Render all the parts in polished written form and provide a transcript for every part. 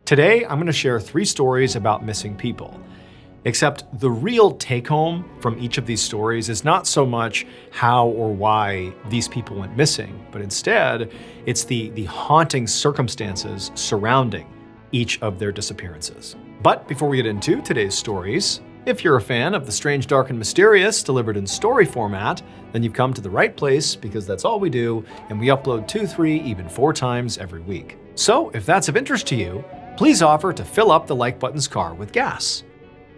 Today, I'm going to share 3 stories about missing people. Except the real take-home from each of these stories is not so much how or why these people went missing, but instead, it's the haunting circumstances surrounding each of their disappearances. But before we get into today's stories, if you're a fan of the strange, dark, and mysterious delivered in story format, then you've come to the right place because that's all we do, and we upload 2, 3, even 4 times every week. So if that's of interest to you, please offer to fill up the like button's car with gas.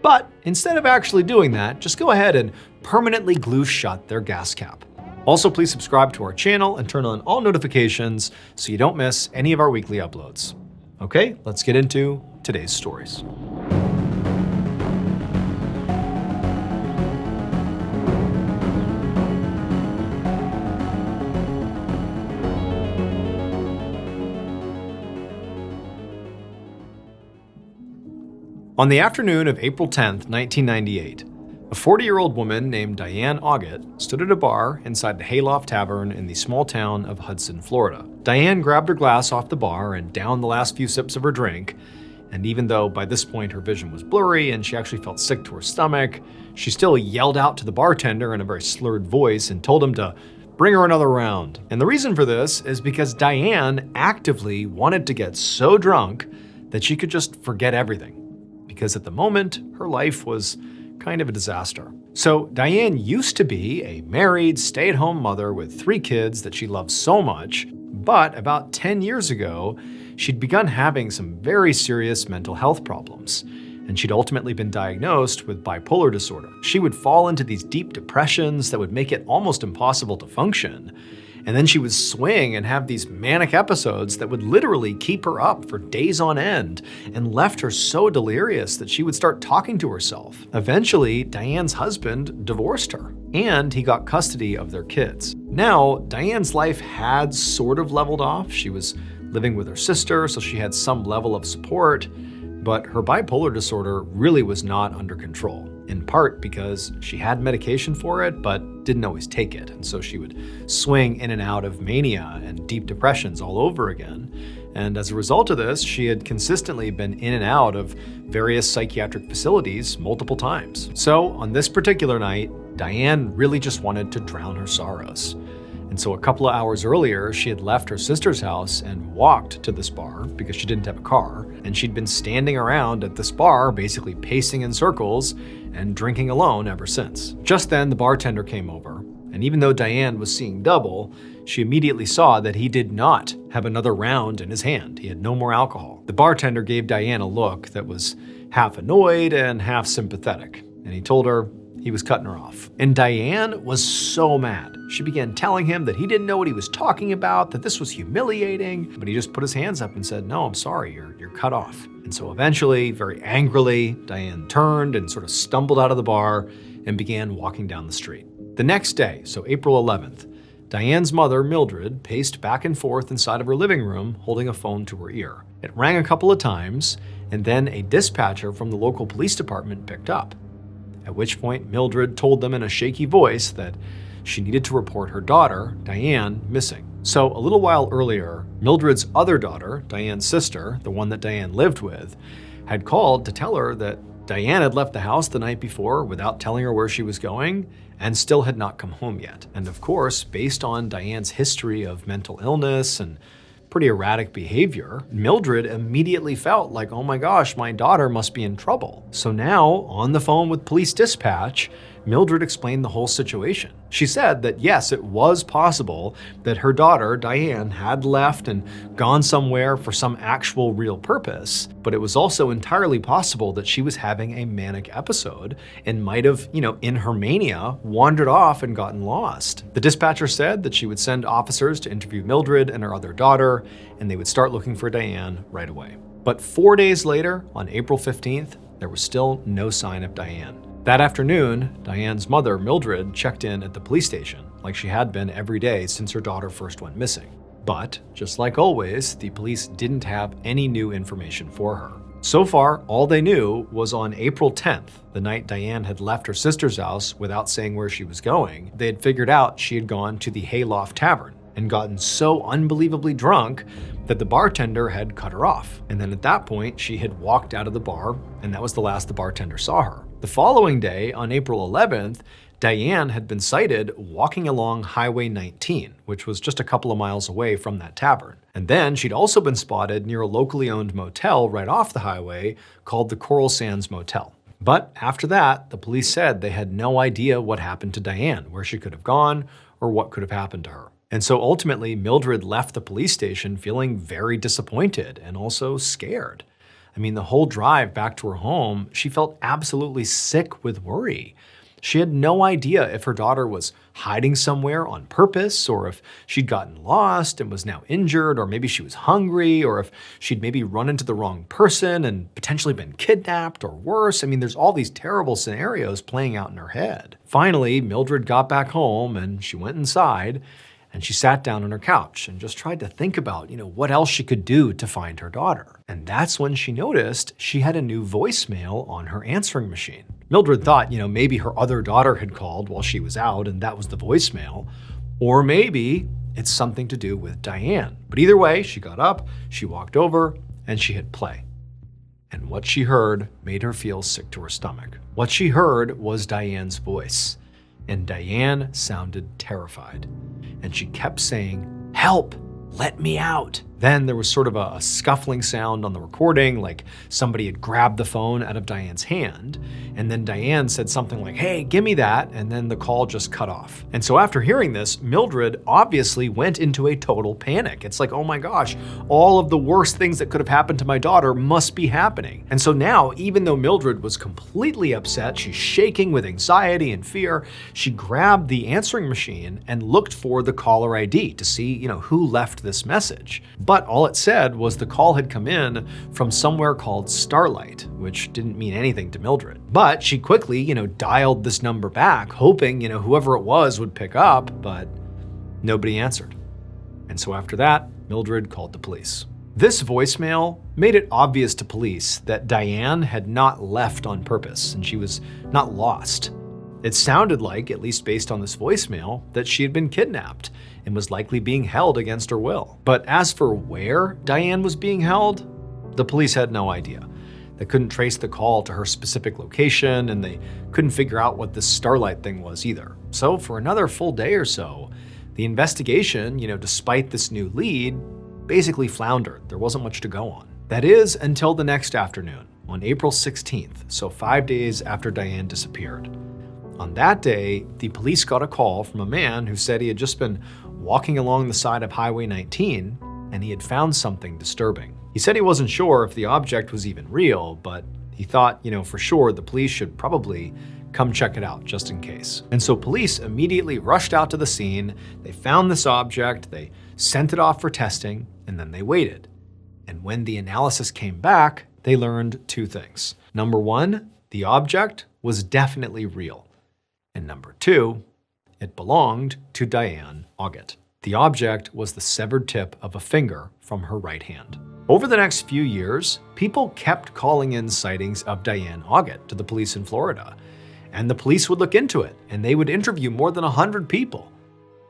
But instead of actually doing that, just go ahead and permanently glue shut their gas cap. Also, please subscribe to our channel and turn on all notifications so you don't miss any of our weekly uploads. Okay, let's get into today's stories. On the afternoon of April 10th, 1998, a 40-year-old woman named Diane Augutte stood at a bar inside the Hayloft Tavern in the small town of Hudson, Florida. Diane grabbed her glass off the bar and downed the last few sips of her drink, and even though by this point her vision was blurry and she actually felt sick to her stomach, she still yelled out to the bartender in a very slurred voice and told him to bring her another round. And the reason for this is because Diane actively wanted to get so drunk that she could just forget everything. Because at the moment, her life was kind of a disaster. So Diane used to be a married, stay-at-home mother with 3 kids that she loved so much, but about 10 years ago, she'd begun having some very serious mental health problems, and she'd ultimately been diagnosed with bipolar disorder. She would fall into these deep depressions that would make it almost impossible to function. And then she would swing and have these manic episodes that would literally keep her up for days on end and left her so delirious that she would start talking to herself. Eventually, Diane's husband divorced her, and he got custody of their kids. Now, Diane's life had sort of leveled off. She was living with her sister, so she had some level of support, but her bipolar disorder really was not under control, in part because she had medication for it, but didn't always take it. And so she would swing in and out of mania and deep depressions all over again. And as a result of this, she had consistently been in and out of various psychiatric facilities multiple times. So on this particular night, Diane really just wanted to drown her sorrows. And so a couple of hours earlier, she had left her sister's house and walked to this bar because she didn't have a car. And she'd been standing around at this bar, basically pacing in circles and drinking alone ever since. Just then, the bartender came over. And even though Diane was seeing double, she immediately saw that he did not have another round in his hand. He had no more alcohol. The bartender gave Diane a look that was half annoyed and half sympathetic. And he told her he was cutting her off. And Diane was so mad. She began telling him that he didn't know what he was talking about, that this was humiliating, but he just put his hands up and said, "No, I'm sorry, you're cut off." And so eventually, very angrily, Diane turned and sort of stumbled out of the bar and began walking down the street. The next day, so April 11th, Diane's mother, Mildred, paced back and forth inside of her living room, holding a phone to her ear. It rang a couple of times, and then a dispatcher from the local police department picked up. At which point, Mildred told them in a shaky voice that she needed to report her daughter, Diane, missing. So a little while earlier, Mildred's other daughter, Diane's sister, the one that Diane lived with, had called to tell her that Diane had left the house the night before without telling her where she was going and still had not come home yet. And of course, based on Diane's history of mental illness and pretty erratic behavior, Mildred immediately felt like, oh my gosh, my daughter must be in trouble. So now, on the phone with police dispatch, Mildred explained the whole situation. She said that yes, it was possible that her daughter, Diane, had left and gone somewhere for some actual real purpose, but it was also entirely possible that she was having a manic episode and might have, in her mania, wandered off and gotten lost. The dispatcher said that she would send officers to interview Mildred and her other daughter, and they would start looking for Diane right away. But 4 days later, on April 15th, there was still no sign of Diane. That afternoon, Diane's mother, Mildred, checked in at the police station, like she had been every day since her daughter first went missing. But, just like always, the police didn't have any new information for her. So far, all they knew was on April 10th, the night Diane had left her sister's house without saying where she was going, they had figured out she had gone to the Hayloft Tavern. and gotten so unbelievably drunk that the bartender had cut her off. And then at that point, she had walked out of the bar, and that was the last the bartender saw her. The following day, on April 11th, Diane had been sighted walking along Highway 19, which was just a couple of miles away from that tavern. And then she'd also been spotted near a locally owned motel right off the highway called the Coral Sands Motel. But after that, the police said they had no idea what happened to Diane, where she could have gone, or what could have happened to her. And so ultimately, Mildred left the police station feeling very disappointed and also scared. I mean, the whole drive back to her home, she felt absolutely sick with worry. She had no idea if her daughter was hiding somewhere on purpose, or if she'd gotten lost and was now injured, or maybe she was hungry, or if she'd maybe run into the wrong person and potentially been kidnapped, or worse. I mean, there's all these terrible scenarios playing out in her head. Finally, Mildred got back home and she went inside and she sat down on her couch and just tried to think about, what else she could do to find her daughter. And that's when she noticed she had a new voicemail on her answering machine. Mildred thought, maybe her other daughter had called while she was out and that was the voicemail. Or maybe it's something to do with Diane. But either way, she got up, she walked over, and she hit play. And what she heard made her feel sick to her stomach. What she heard was Diane's voice. And Diane sounded terrified. And she kept saying, "Help! Let me out!" Then there was sort of a scuffling sound on the recording, like somebody had grabbed the phone out of Diane's hand. And then Diane said something like, "Hey, give me that," and then the call just cut off. And so after hearing this, Mildred obviously went into a total panic. It's like, oh my gosh, all of the worst things that could have happened to my daughter must be happening. And so now, even though Mildred was completely upset, she's shaking with anxiety and fear, she grabbed the answering machine and looked for the caller ID to see, who left this message. But all it said was the call had come in from somewhere called Starlight, which didn't mean anything to Mildred. But she quickly, dialed this number back, hoping, whoever it was would pick up, but nobody answered. And so after that, Mildred called the police. This voicemail made it obvious to police that Diane had not left on purpose and she was not lost. It sounded like, at least based on this voicemail, that she had been kidnapped and was likely being held against her will. But as for where Diane was being held, the police had no idea. They couldn't trace the call to her specific location, and they couldn't figure out what this Starlight thing was either. So for another full day or so, the investigation, despite this new lead, basically floundered. There wasn't much to go on. That is, until the next afternoon, on April 16th, so 5 days after Diane disappeared. On that day, the police got a call from a man who said he had just been walking along the side of Highway 19 and he had found something disturbing. He said he wasn't sure if the object was even real, but he thought, for sure the police should probably come check it out just in case. And so police immediately rushed out to the scene, they found this object, they sent it off for testing, and then they waited. And when the analysis came back, they learned two things. Number one, the object was definitely real. And number two, it belonged to Diane Auget. The object was the severed tip of a finger from her right hand. Over the next few years, people kept calling in sightings of Diane Auget to the police in Florida. And the police would look into it, and they would interview more than 100 people.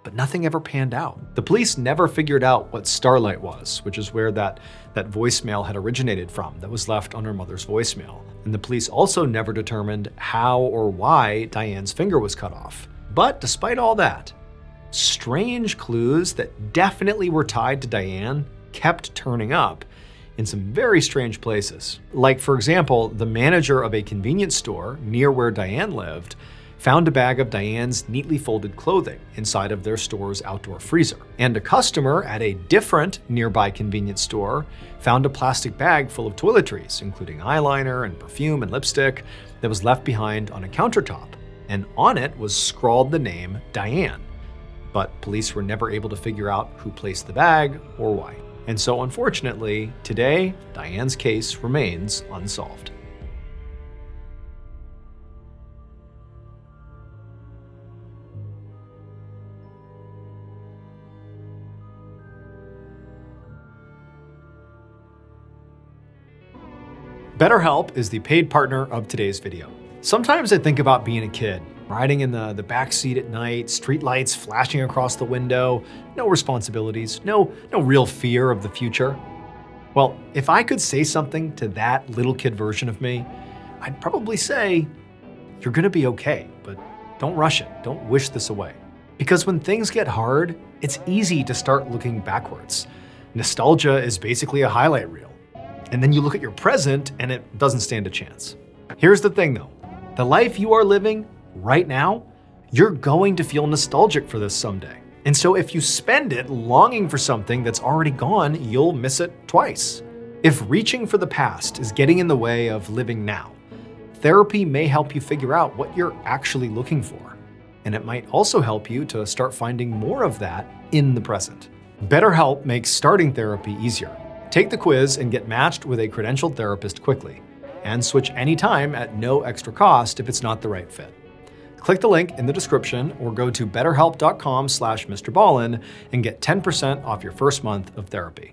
But nothing ever panned out. The police never figured out what Starlight was, which is where that voicemail had originated from that was left on her mother's voicemail. And the police also never determined how or why Diane's finger was cut off. But despite all that, strange clues that definitely were tied to Diane kept turning up in some very strange places. Like, for example, the manager of a convenience store near where Diane lived found a bag of Diane's neatly folded clothing inside of their store's outdoor freezer. And a customer at a different nearby convenience store found a plastic bag full of toiletries, including eyeliner and perfume and lipstick, that was left behind on a countertop. And on it was scrawled the name Diane. But police were never able to figure out who placed the bag or why. And so unfortunately, today, Diane's case remains unsolved. BetterHelp is the paid partner of today's video. Sometimes I think about being a kid riding in the back seat at night, street lights flashing across the window, no responsibilities, no real fear of the future. Well, if I could say something to that little kid version of me, I'd probably say, you're gonna be okay, but don't rush it, don't wish this away. Because when things get hard, it's easy to start looking backwards. Nostalgia is basically a highlight reel. And then you look at your present and it doesn't stand a chance. Here's the thing though, the life you are living right now, you're going to feel nostalgic for this someday. And so if you spend it longing for something that's already gone, you'll miss it twice. If reaching for the past is getting in the way of living now, therapy may help you figure out what you're actually looking for. And it might also help you to start finding more of that in the present. BetterHelp makes starting therapy easier. Take the quiz and get matched with a credentialed therapist quickly. And switch anytime at no extra cost if it's not the right fit. Click the link in the description or go to betterhelp.com/MrBallen and get 10% off your first month of therapy.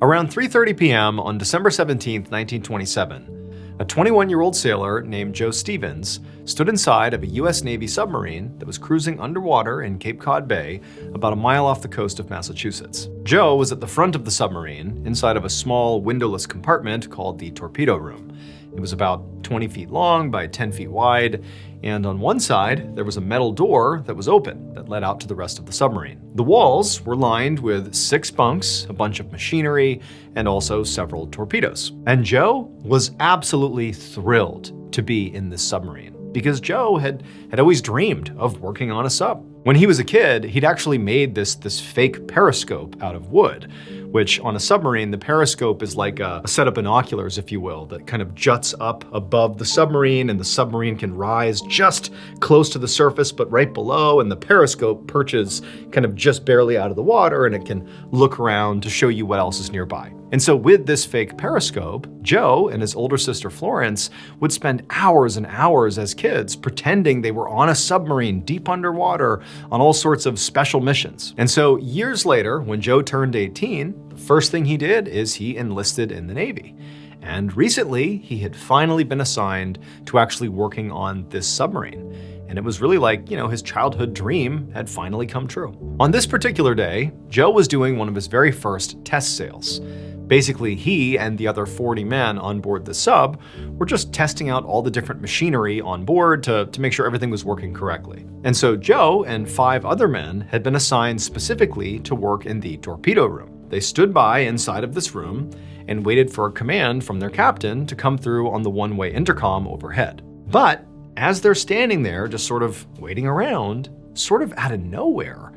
Around 3:30 p.m. on December 17, 1927, a 21-year-old sailor named Joe Stevens stood inside of a U.S. Navy submarine that was cruising underwater in Cape Cod Bay, about a mile off the coast of Massachusetts. Joe was at the front of the submarine, inside of a small windowless compartment called the torpedo room. It was about 20 feet long by 10 feet wide, and on one side, there was a metal door that was open that led out to the rest of the submarine. The walls were lined with 6 bunks, a bunch of machinery, and also several torpedoes. And Joe was absolutely thrilled to be in this submarine, because Joe had always dreamed of working on a sub. When he was a kid, he'd actually made this fake periscope out of wood, which on a submarine, the periscope is like a set of binoculars, if you will, that kind of juts up above the submarine, and the submarine can rise just close to the surface, but right below, and the periscope perches kind of just barely out of the water, and it can look around to show you what else is nearby. And so with this fake periscope, Joe and his older sister Florence would spend hours and hours as kids pretending they were on a submarine deep underwater on all sorts of special missions. And so years later, when Joe turned 18, the first thing he did is he enlisted in the Navy. And recently, he had finally been assigned to actually working on this submarine. And it was really like, his childhood dream had finally come true. On this particular day, Joe was doing one of his very first test sails. Basically, he and the other 40 men on board the sub were just testing out all the different machinery on board to make sure everything was working correctly. And so Joe and 5 other men had been assigned specifically to work in the torpedo room. They stood by inside of this room and waited for a command from their captain to come through on the one-way intercom overhead. But as they're standing there, just sort of waiting around, sort of out of nowhere,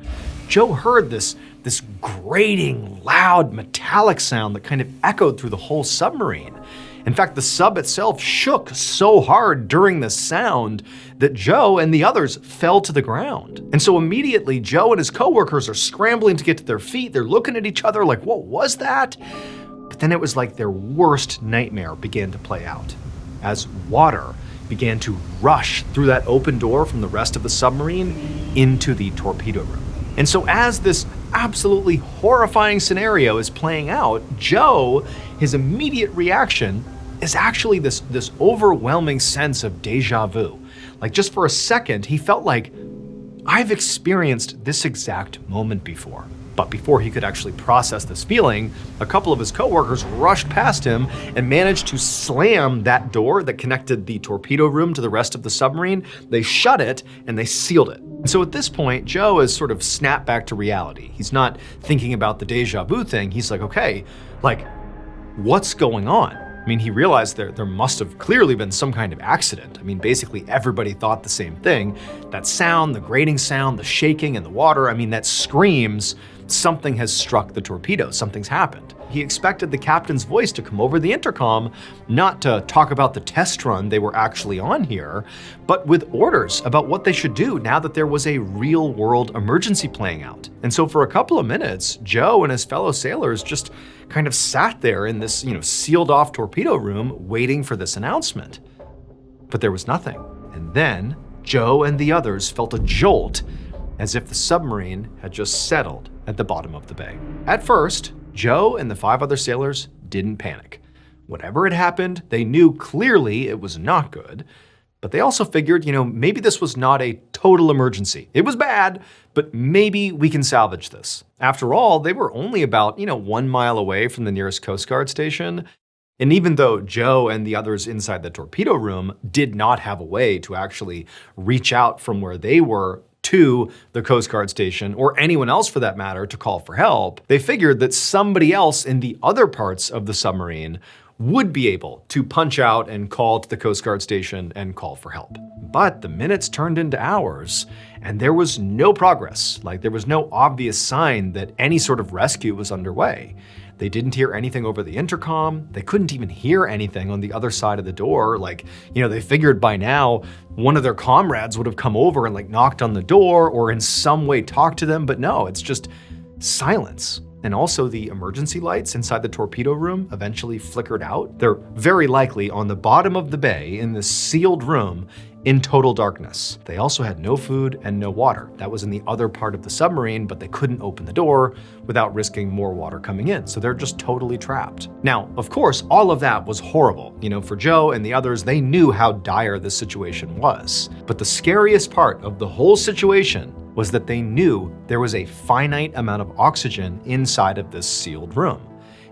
Joe heard this grating, loud, metallic sound that kind of echoed through the whole submarine. In fact, the sub itself shook so hard during this sound that Joe and the others fell to the ground. And so immediately, Joe and his coworkers are scrambling to get to their feet. They're looking at each other like, what was that? But then it was like their worst nightmare began to play out, as water began to rush through that open door from the rest of the submarine into the torpedo room. And so as this absolutely horrifying scenario is playing out, Joe, his immediate reaction is actually this overwhelming sense of deja vu. Like just for a second, he felt like, I've experienced this exact moment before. But before he could actually process this feeling, a couple of his coworkers rushed past him and managed to slam that door that connected the torpedo room to the rest of the submarine. They shut it and they sealed it. And so at this point, Joe has sort of snapped back to reality. He's not thinking about the deja vu thing. He's like, okay, what's going on? I mean, he realized there must have clearly been some kind of accident. I mean, basically everybody thought the same thing. That sound, the grating sound, the shaking in the water, I mean, that screams something has struck the torpedo, something's happened. He expected the captain's voice to come over the intercom, not to talk about the test run they were actually on here, but with orders about what they should do now that there was a real-world emergency playing out. And so for a couple of minutes, Joe and his fellow sailors just kind of sat there in this, sealed-off torpedo room waiting for this announcement. But there was nothing. And then Joe and the others felt a jolt, as if the submarine had just settled at the bottom of the bay. At first, Joe and the 5 other sailors didn't panic. Whatever had happened, they knew clearly it was not good, but they also figured, maybe this was not a total emergency. It was bad, but maybe we can salvage this. After all, they were only about, 1 mile away from the nearest Coast Guard station. And even though Joe and the others inside the torpedo room did not have a way to actually reach out from where they were to the Coast Guard station, or anyone else for that matter, to call for help, they figured that somebody else in the other parts of the submarine would be able to punch out and call to the Coast Guard station and call for help. But the minutes turned into hours, and there was no progress. There was no obvious sign that any sort of rescue was underway. They didn't hear anything over the intercom. They couldn't even hear anything on the other side of the door. They figured by now one of their comrades would have come over and knocked on the door or in some way talked to them, but no, it's just silence. And also the emergency lights inside the torpedo room eventually flickered out. They're very likely on the bottom of the bay in this sealed room in total darkness. They also had no food and no water. That was in the other part of the submarine, but they couldn't open the door without risking more water coming in. So they're just totally trapped. Now, of course, all of that was horrible. For Joe and the others, they knew how dire this situation was. But the scariest part of the whole situation was that they knew there was a finite amount of oxygen inside of this sealed room.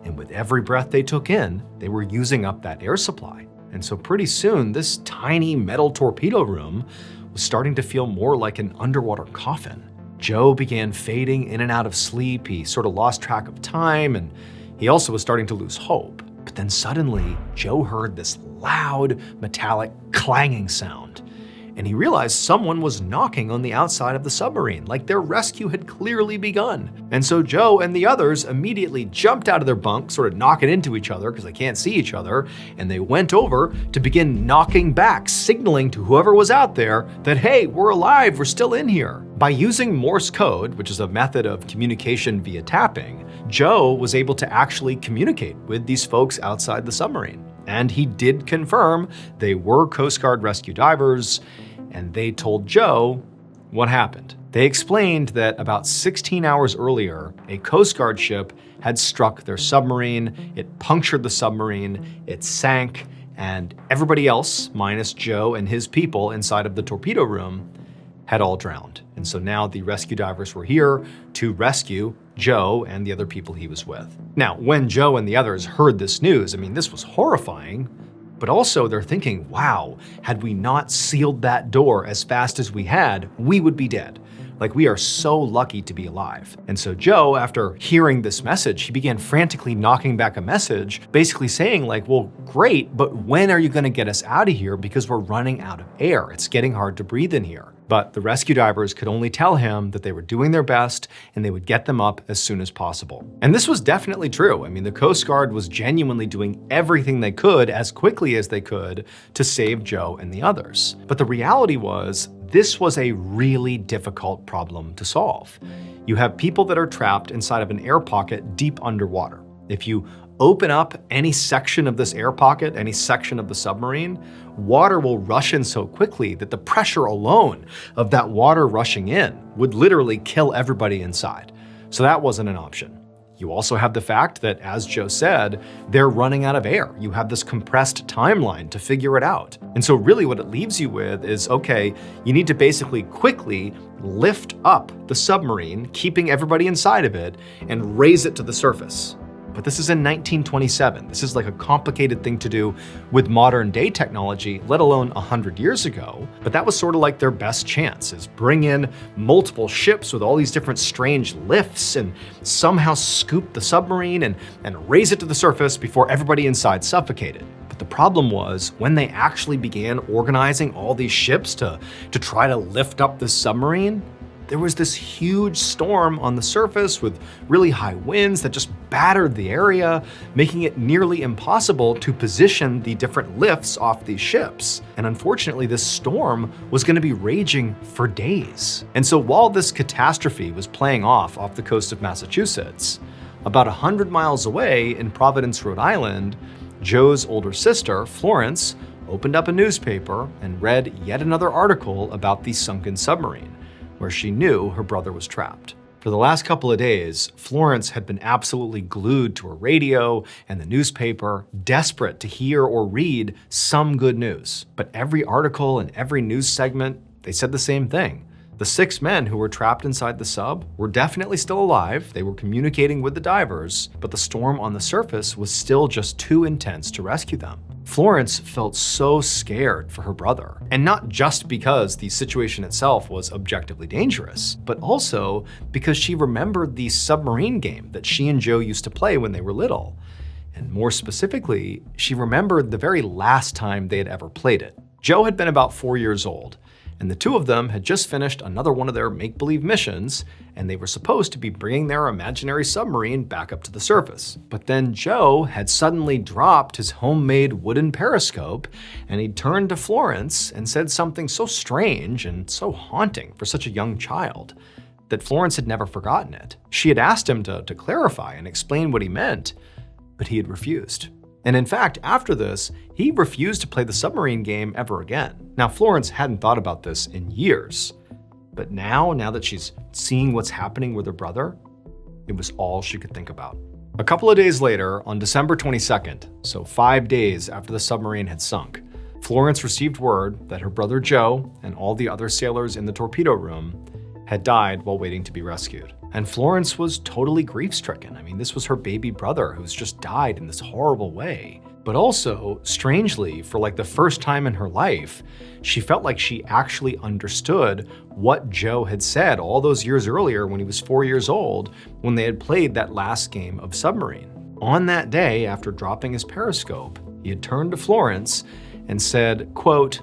And with every breath they took in, they were using up that air supply. And so pretty soon, this tiny metal torpedo room was starting to feel more like an underwater coffin. Joe began fading in and out of sleep. He sort of lost track of time, and he also was starting to lose hope. But then suddenly, Joe heard this loud, metallic clanging sound. And he realized someone was knocking on the outside of the submarine, their rescue had clearly begun. And so Joe and the others immediately jumped out of their bunk, sort of knocking into each other because they can't see each other, and they went over to begin knocking back, signaling to whoever was out there that, hey, we're alive, we're still in here. By using Morse code, which is a method of communication via tapping, Joe was able to actually communicate with these folks outside the submarine. And he did confirm they were Coast Guard rescue divers, and they told Joe what happened. They explained that about 16 hours earlier, a Coast Guard ship had struck their submarine, it punctured the submarine, it sank, and everybody else, minus Joe and his people inside of the torpedo room, had all drowned. And so now the rescue divers were here to rescue Joe and the other people he was with. Now, when Joe and the others heard this news, this was horrifying, but also they're thinking, wow, had we not sealed that door as fast as we had, we would be dead. We are so lucky to be alive. And so Joe, after hearing this message, he began frantically knocking back a message, basically saying well, great, but when are you gonna get us out of here? Because we're running out of air. It's getting hard to breathe in here. But the rescue divers could only tell him that they were doing their best and they would get them up as soon as possible. And this was definitely true. The Coast Guard was genuinely doing everything they could as quickly as they could to save Joe and the others. But the reality was, this was a really difficult problem to solve. You have people that are trapped inside of an air pocket deep underwater. If you open up any section of this air pocket, any section of the submarine, water will rush in so quickly that the pressure alone of that water rushing in would literally kill everybody inside. So that wasn't an option. You also have the fact that, as Joe said, they're running out of air. You have this compressed timeline to figure it out. And so really what it leaves you with is, okay, you need to basically quickly lift up the submarine, keeping everybody inside of it, and raise it to the surface. But this is in 1927. This is a complicated thing to do with modern day technology, let alone 100 years ago. But that was sort of their best chance, is bring in multiple ships with all these different strange lifts and somehow scoop the submarine and raise it to the surface before everybody inside suffocated. But the problem was, when they actually began organizing all these ships to try to lift up the submarine, there was this huge storm on the surface with really high winds that just battered the area, making it nearly impossible to position the different lifts off these ships. And unfortunately, this storm was going to be raging for days. And so while this catastrophe was playing off the coast of Massachusetts, about 100 miles away in Providence, Rhode Island, Joe's older sister, Florence, opened up a newspaper and read yet another article about the sunken submarine, where she knew her brother was trapped. For the last couple of days, Florence had been absolutely glued to her radio and the newspaper, desperate to hear or read some good news. But every article and every news segment, they said the same thing. The 6 men who were trapped inside the sub were definitely still alive, they were communicating with the divers, but the storm on the surface was still just too intense to rescue them. Florence felt so scared for her brother, and not just because the situation itself was objectively dangerous, but also because she remembered the submarine game that she and Joe used to play when they were little. And more specifically, she remembered the very last time they had ever played it. Joe had been about 4 years old, and the two of them had just finished another one of their make-believe missions, and they were supposed to be bringing their imaginary submarine back up to the surface. But then Joe had suddenly dropped his homemade wooden periscope, and he turned to Florence and said something so strange and so haunting for such a young child that Florence had never forgotten it. She had asked him to clarify and explain what he meant, but he had refused. And in fact, after this, he refused to play the submarine game ever again. Now, Florence hadn't thought about this in years, but now that she's seeing what's happening with her brother, it was all she could think about. A couple of days later, on December 22nd, so 5 days after the submarine had sunk, Florence received word that her brother Joe and all the other sailors in the torpedo room had died while waiting to be rescued. And Florence was totally grief-stricken. I mean, this was her baby brother who's just died in this horrible way. But also, strangely, for like the first time in her life, she felt like she actually understood what Joe had said all those years earlier when he was 4 years old, when they had played that last game of submarine. On that day, after dropping his periscope, he had turned to Florence and said, quote,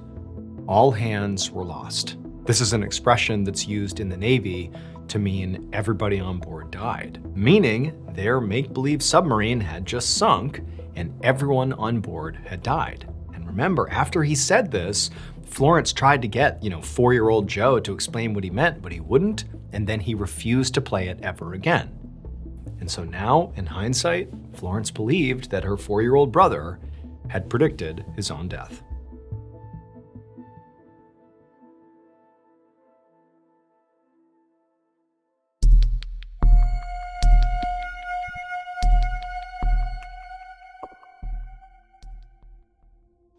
"All hands were lost." This is an expression that's used in the Navy to mean everybody on board died, meaning their make-believe submarine had just sunk and everyone on board had died. And remember, after he said this, Florence tried to get, 4-year-old Joe to explain what he meant, but he wouldn't, and then he refused to play it ever again. And so now, in hindsight, Florence believed that her 4-year-old brother had predicted his own death.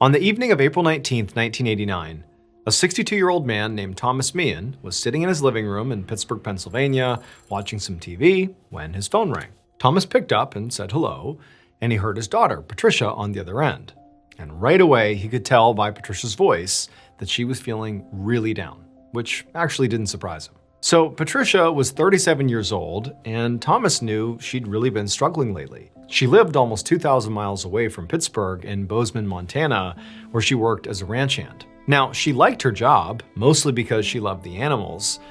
On the evening of April 19, 1989, a 62-year-old man named Thomas Meehan was sitting in his living room in Pittsburgh, Pennsylvania, watching some TV when his phone rang. Thomas picked up and said hello, and he heard his daughter, Patricia, on the other end. And right away, he could tell by Patricia's voice that she was feeling really down, which actually didn't surprise him. So Patricia was 37 years old, and Thomas knew she'd really been struggling lately. She lived almost 2,000 miles away from Pittsburgh in Bozeman, Montana, where she worked as a ranch hand. Now, she liked her job, mostly because she loved the animals,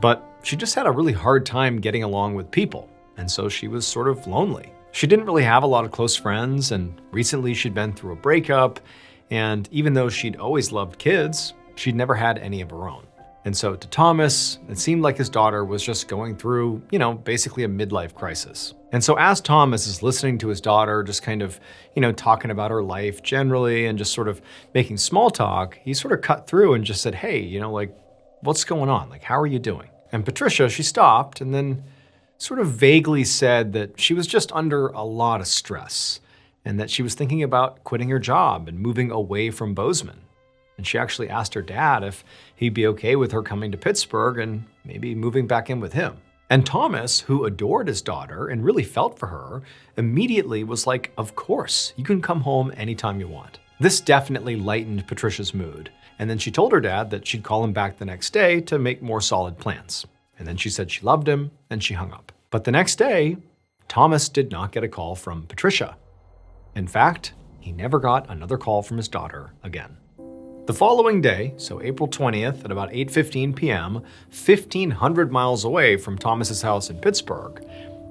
but she just had a really hard time getting along with people, and so she was sort of lonely. She didn't really have a lot of close friends, and recently she'd been through a breakup, and even though she'd always loved kids, she'd never had any of her own. And so to Thomas, it seemed like his daughter was just going through, basically a midlife crisis. And so as Thomas is listening to his daughter, just kind of, talking about her life generally and just sort of making small talk, he sort of cut through and just said, hey, what's going on? Like, how are you doing? And Patricia, she stopped and then sort of vaguely said that she was just under a lot of stress and that she was thinking about quitting her job and moving away from Bozeman. And she actually asked her dad if he'd be okay with her coming to Pittsburgh and maybe moving back in with him. And Thomas, who adored his daughter and really felt for her, immediately was like, of course, you can come home anytime you want. This definitely lightened Patricia's mood. And then she told her dad that she'd call him back the next day to make more solid plans. And then she said she loved him and she hung up. But the next day, Thomas did not get a call from Patricia. In fact, he never got another call from his daughter again. The following day, so April 20th at about 8:15 p.m., 1,500 miles away from Thomas's house in Pittsburgh,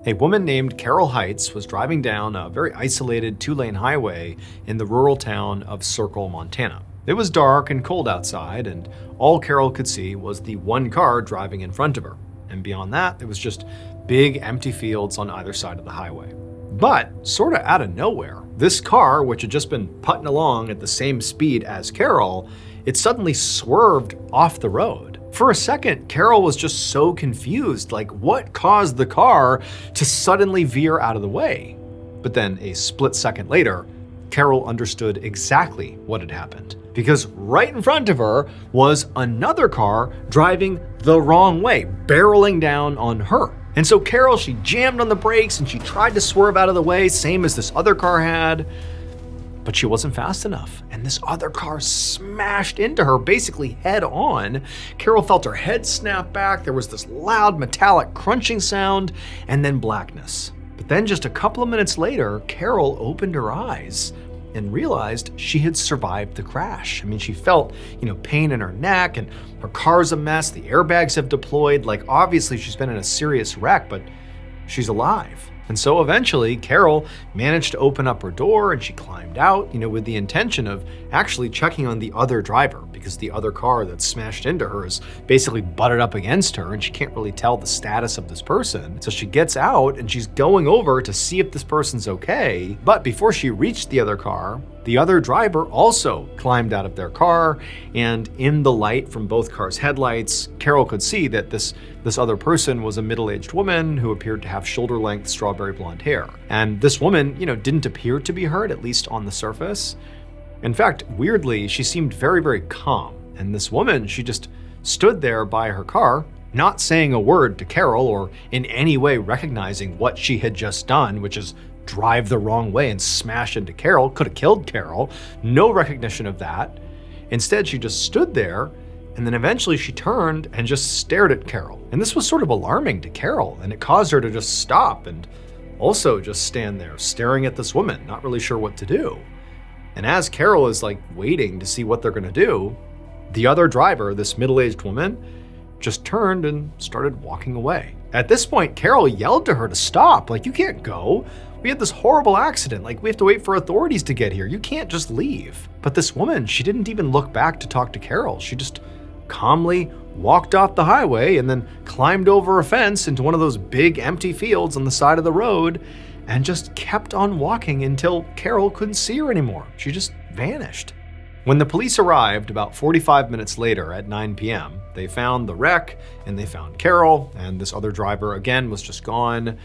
a woman named Carol Heights was driving down a very isolated 2-lane highway in the rural town of Circle, Montana. It was dark and cold outside, and all Carol could see was the one car driving in front of her. And beyond that, it was just big empty fields on either side of the highway. But, sort of out of nowhere, this car, which had just been putting along at the same speed as Carol, it suddenly swerved off the road. For a second, Carol was just so confused, like what caused the car to suddenly veer out of the way? But then a split second later, Carol understood exactly what had happened. Because right in front of her was another car driving the wrong way, barreling down on her. And so Carol, she jammed on the brakes and she tried to swerve out of the way, same as this other car had. But she wasn't fast enough, and this other car smashed into her, basically head on. Carol felt her head snap back, there was this loud metallic crunching sound, and then blackness. But then just a couple of minutes later, Carol opened her eyes and realized she had survived the crash. I mean, she felt, pain in her neck, and her car's a mess, the airbags have deployed, like obviously she's been in a serious wreck, but she's alive. And so eventually, Carol managed to open up her door and she climbed out, with the intention of actually checking on the other driver, because the other car that smashed into her is basically butted up against her and she can't really tell the status of this person. So she gets out and she's going over to see if this person's okay. But before she reached the other car, the other driver also climbed out of their car, and in the light from both cars' headlights, Carol could see that this other person was a middle-aged woman who appeared to have shoulder-length strawberry blonde hair. And this woman, didn't appear to be hurt, at least on the surface. In fact, weirdly, she seemed very, very calm. And this woman, she just stood there by her car, not saying a word to Carol or in any way recognizing what she had just done, which is drive the wrong way and smash into Carol, could have killed Carol. No recognition of that. Instead, she just stood there, and then eventually she turned and just stared at Carol. And this was sort of alarming to Carol, and it caused her to just stop and also just stand there staring at this woman, not really sure what to do. And as Carol is waiting to see what they're gonna do, the other driver, this middle-aged woman, just turned and started walking away. At this point, Carol yelled to her to stop, you can't go. We had this horrible accident, we have to wait for authorities to get here. You can't just leave. But this woman, she didn't even look back to talk to Carol. She just calmly walked off the highway and then climbed over a fence into one of those big empty fields on the side of the road and just kept on walking until Carol couldn't see her anymore. She just vanished. When the police arrived about 45 minutes later at 9 p.m., they found the wreck and they found Carol, and this other driver again was just gone.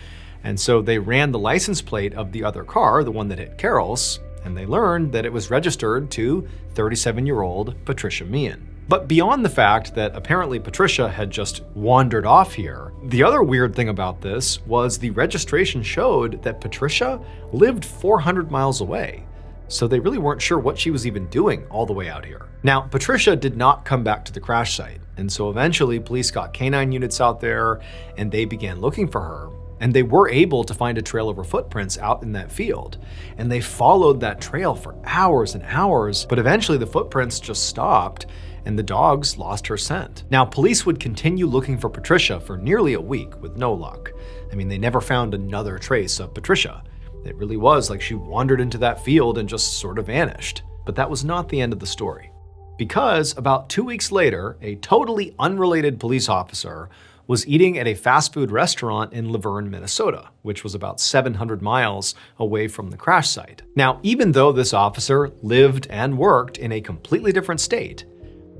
And so they ran the license plate of the other car, the one that hit Carol's, and they learned that it was registered to 37-year-old Patricia Meehan. But beyond the fact that apparently Patricia had just wandered off here, the other weird thing about this was the registration showed that Patricia lived 400 miles away. So they really weren't sure what she was even doing all the way out here. Now, Patricia did not come back to the crash site, and so eventually police got canine units out there and they began looking for her. And they were able to find a trail of her footprints out in that field. And they followed that trail for hours and hours, but eventually the footprints just stopped and the dogs lost her scent. Now, police would continue looking for Patricia for nearly a week with no luck. I mean, they never found another trace of Patricia. It really was like she wandered into that field and just sort of vanished. But that was not the end of the story. Because about 2 weeks later, a totally unrelated police officer was eating at a fast food restaurant in Laverne, Minnesota, which was about 700 miles away from the crash site. Now, even though this officer lived and worked in a completely different state,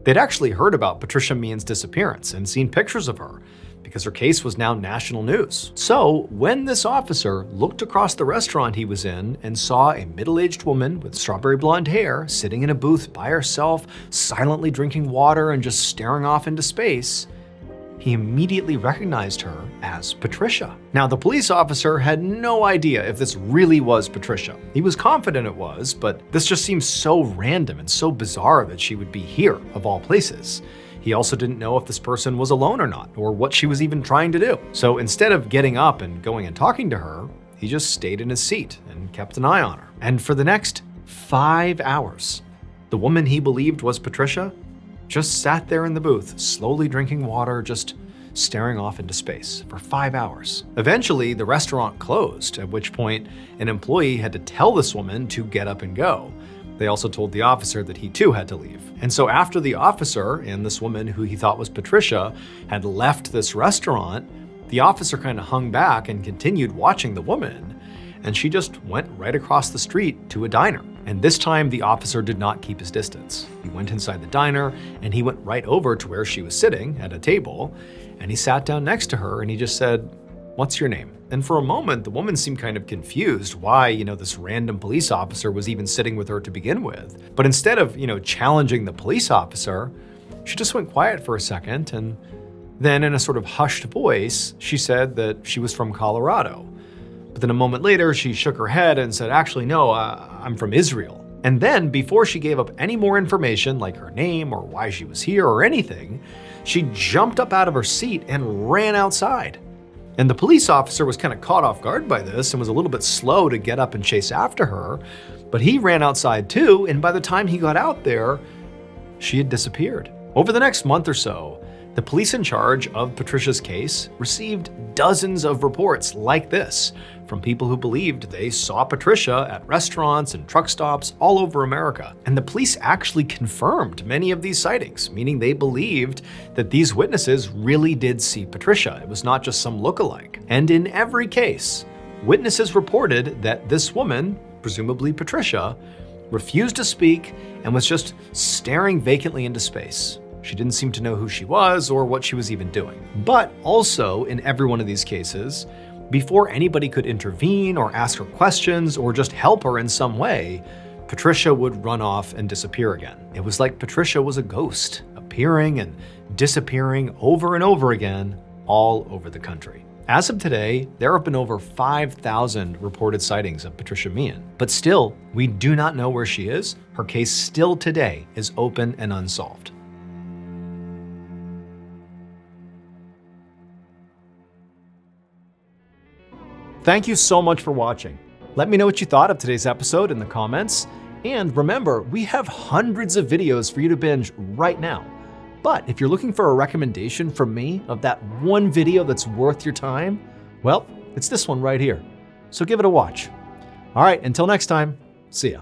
they'd actually heard about Patricia Meehan's disappearance and seen pictures of her, because her case was now national news. So when this officer looked across the restaurant he was in and saw a middle-aged woman with strawberry blonde hair sitting in a booth by herself, silently drinking water and just staring off into space, he immediately recognized her as Patricia. Now, the police officer had no idea if this really was Patricia. He was confident it was, but this just seems so random and so bizarre that she would be here, of all places. He also didn't know if this person was alone or not, or what she was even trying to do. So instead of getting up and going and talking to her, he just stayed in his seat and kept an eye on her. And for the next 5 hours, the woman he believed was Patricia just sat there in the booth, slowly drinking water, just staring off into space for 5 hours. Eventually, the restaurant closed, at which point an employee had to tell this woman to get up and go. They also told the officer that he too had to leave. And so after the officer and this woman who he thought was Patricia had left this restaurant, the officer kind of hung back and continued watching the woman. And she just went right across the street to a diner. And this time, the officer did not keep his distance. He went inside the diner, and he went right over to where she was sitting at a table, and he sat down next to her, and he just said, "What's your name?" And for a moment, the woman seemed kind of confused why, this random police officer was even sitting with her to begin with. But instead of, challenging the police officer, she just went quiet for a second, and then in a sort of hushed voice, she said that she was from Colorado. But then a moment later, she shook her head and said, "Actually, no, I'm from Israel." And then, before she gave up any more information, like her name or why she was here or anything, she jumped up out of her seat and ran outside. And the police officer was kind of caught off guard by this and was a little bit slow to get up and chase after her, but he ran outside too, and by the time he got out there, she had disappeared. Over the next month or so, the police in charge of Patricia's case received dozens of reports like this from people who believed they saw Patricia at restaurants and truck stops all over America. And the police actually confirmed many of these sightings, meaning they believed that these witnesses really did see Patricia. It was not just some lookalike. And in every case, witnesses reported that this woman, presumably Patricia, refused to speak and was just staring vacantly into space. She didn't seem to know who she was or what she was even doing. But also, in every one of these cases, before anybody could intervene or ask her questions or just help her in some way, Patricia would run off and disappear again. It was like Patricia was a ghost, appearing and disappearing over and over again all over the country. As of today, there have been over 5,000 reported sightings of Patricia Meehan. But still, we do not know where she is. Her case still today is open and unsolved. Thank you so much for watching. Let me know what you thought of today's episode in the comments. And remember, we have hundreds of videos for you to binge right now. But if you're looking for a recommendation from me of that one video that's worth your time, well, it's this one right here. So give it a watch. All right, until next time, see ya.